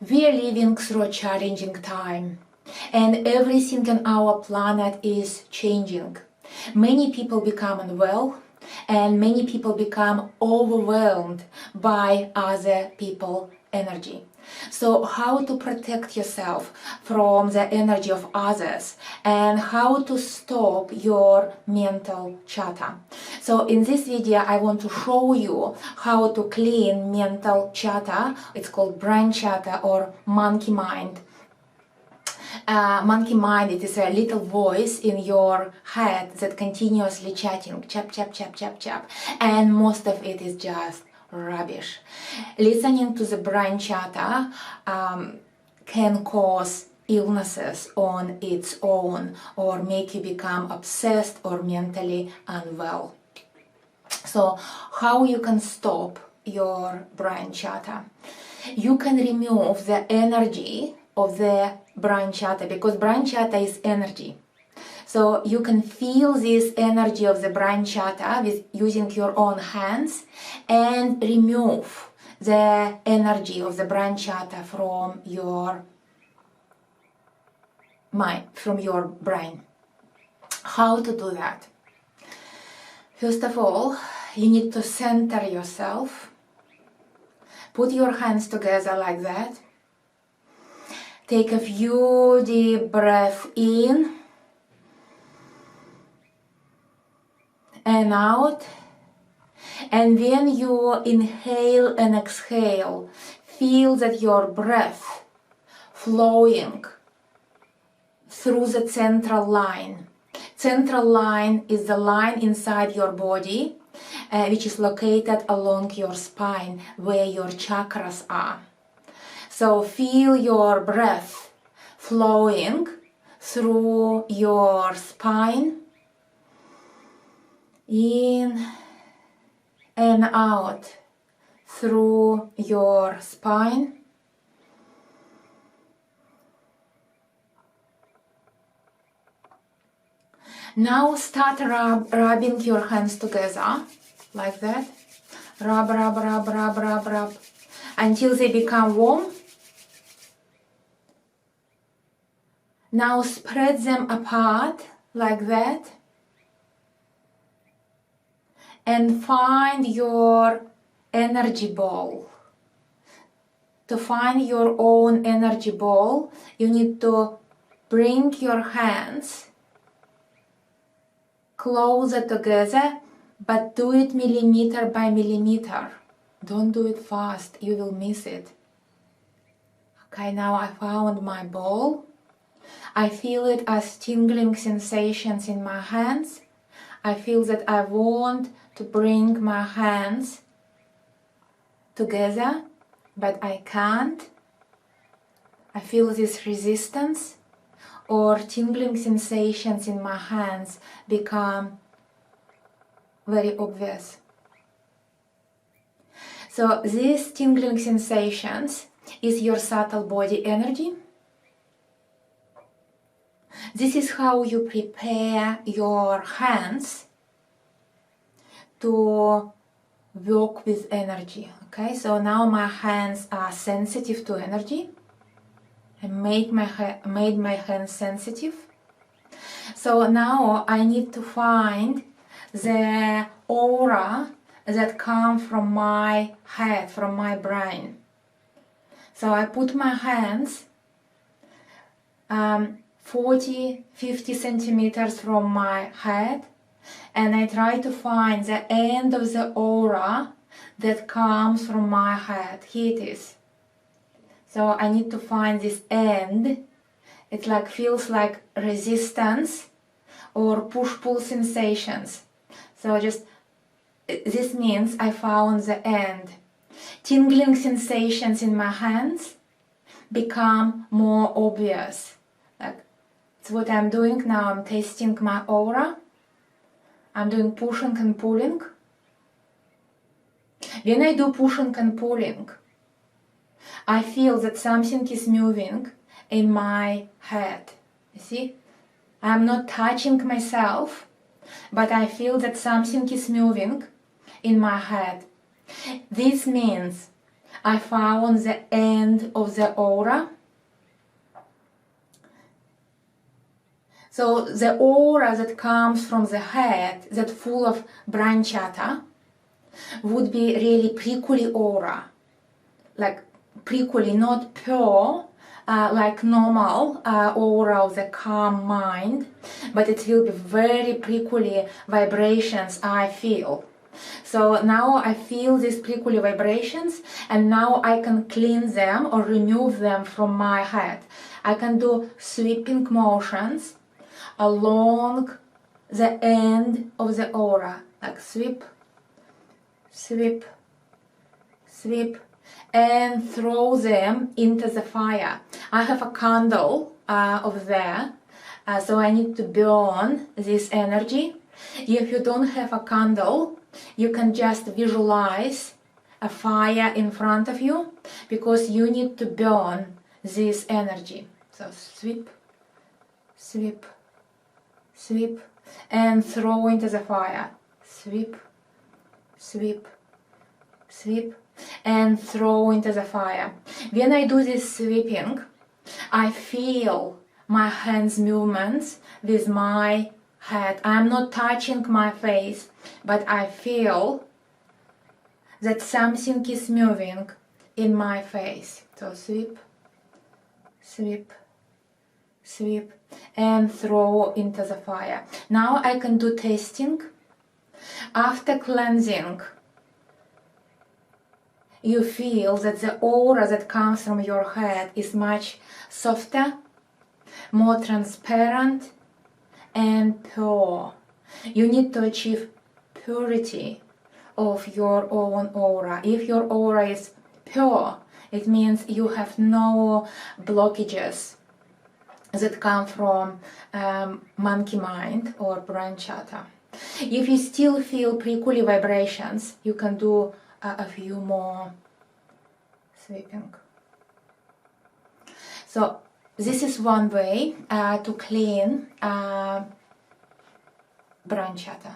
We are living through a challenging time, and everything on our planet is changing. Many people become unwell, and many people become overwhelmed by other people's energy. So how to protect yourself from the energy of others and how to stop your mental chatter. So in this video I want to show you how to clean mental chatter. It's called brain chatter or monkey mind. Monkey mind, it is a little voice in your head that continuously chatting, chap, chap, chap, chap, chap, and most of it is just rubbish. Listening to the brain chatter can cause illnesses on its own or make you become obsessed or mentally unwell. So how you can stop your brain chatter? You can remove the energy of the brain chatter, because brain chatter is energy. So you can feel this energy of the brain chatter with using your own hands and remove the energy of the brain chatter from your mind, from your brain. How to do that? First of all, you need to center yourself. Put your hands together like that. Take a few deep breaths in and out. And when you inhale and exhale, feel that your breath flowing through the central line. Central line is the line inside your body, which is located along your spine, where your chakras are. So feel your breath flowing through your spine, in and out through your spine. Now start rubbing your hands together like that. Rub, rub, rub, rub, rub, rub until they become warm. Now spread them apart like that and find your energy ball. To find your own energy ball, you need to bring your hands closer together, but do it millimeter by millimeter. Don't do it fast, you will miss it. Okay, now I found my ball. I feel it as tingling sensations in my hands. I feel that I want to bring my hands together, but I can't. I feel this resistance, or tingling sensations in my hands become very obvious. So these tingling sensations is your subtle body energy. This is how you prepare your hands to work with energy. Okay, so now my hands are sensitive to energy. I made my hands sensitive. So now I need to find the aura that comes from my head, from my brain. So I put my hands 40-50 centimeters from my head, and I try to find the end of the aura that comes from my head. Here it is. So I need to find this end. It feels like resistance or push-pull sensations. So this means I found the end. Tingling sensations in my hands become more obvious. That's what I'm doing now. I'm testing my aura. I'm doing pushing and pulling. When I do pushing and pulling, I feel that something is moving in my head. You see? I'm not touching myself, but I feel that something is moving in my head. This means I found the end of the aura. So the aura that comes from the head, that full of branchata, would be really prickly aura, like prickly, not pure, like normal aura of the calm mind, but it will be very prickly vibrations I feel. So now I feel these prickly vibrations, and now I can clean them or remove them from my head. I can do sweeping motions along the end of the aura, like sweep, sweep, sweep, and throw them into the fire. I have a candle over there, so I need to burn this energy. If you don't have a candle, you can just visualize a fire in front of you, because you need to burn this energy. So sweep, sweep, sweep, and throw into the fire. Sweep, sweep, sweep, and throw into the fire. When I do this sweeping, I feel my hands movements with my head. I'm not touching my face, but I feel that something is moving in my face. So sweep, sweep, sweep, and throw into the fire. Now I can do testing. After cleansing, you feel that the aura that comes from your head is much softer, more transparent, and pure. You need to achieve purity of your own aura. If your aura is pure, it means you have no blockages that come from monkey mind or branchata. If you still feel prickly vibrations, you can do a few more sweeping. So this is one way to clean branchata.